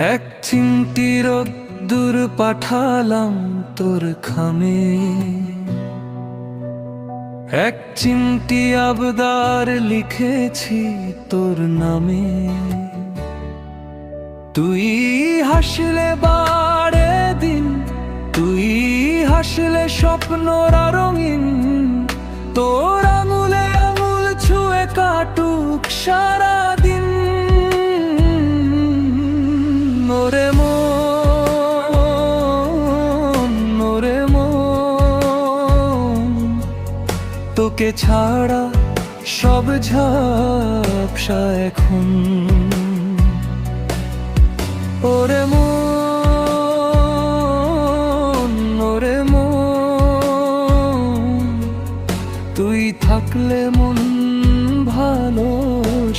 এক চিমটি রোদ্দুর পাঠালাম তোর খামে, এক চিমটি আবদার লিখেছি তোর নামে। তুই হাসলে বাড়ে দিন, তুই হাসলে স্বপ্নরা রঙিন, তোর আঙুলে আঙুল ছুঁয়ে কাটুক সারাদিন। ওরে মন, ওরে মন, তোকে ছাড়া সব ঝাপসা এখন। ওরে মন, ওরে মন, তুই থাকলে মন ভালো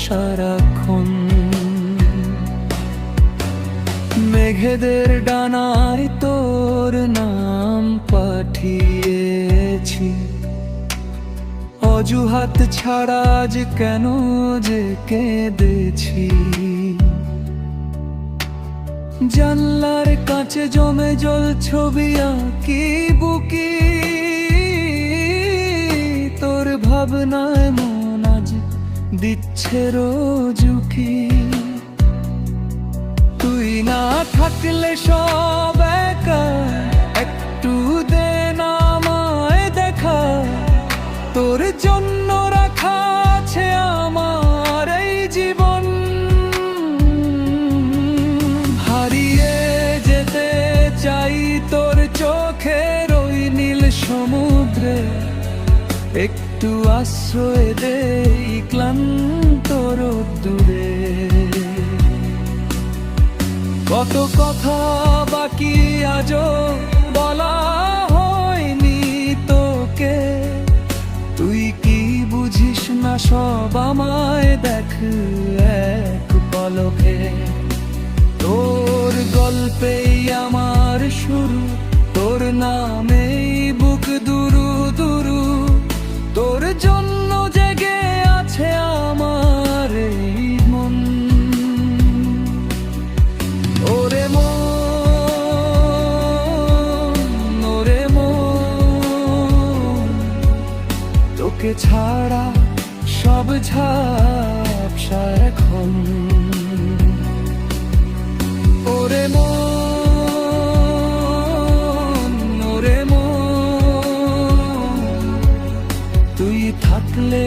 সারাক্ষণ। মেঘেদের ডানায় তোর নাম পাঠিয়েছি, অজুহাত ছাড়া আজ কেন যে কেঁদেছি। জানলার কাছে জমে জল ছবি আঁকি বুকি, তোর ভাবনায় মন আজ দিচ্ছে রোজ উকি। তুই না থাকলে সব একা, একটু দে না আমায় দেখা, তোর জন্য রাখা আছে আমার এই জীবন। হারিয়ে যেতে চাই তোর চোখের ওই নীল সমুদ্রে, একটু আশ্রয় দে ক্লান্ত রোদ্দুরে। কত কথা বাকি আজও বলা হয়নি তোকে, তুই কি বুঝিস না সব আমায় দেখ এক পলকে। তোর গল্পেই আমার শুরু, তোর নামেই বুক দুরু দুরু, তোর জন্য জেগে আছে আমার এই মন। ওরে মন, ওরে মন, তোকে ছাড়া সব ঝাপসা এখন। ওরে মন, ওরে মন, তুই থাকলে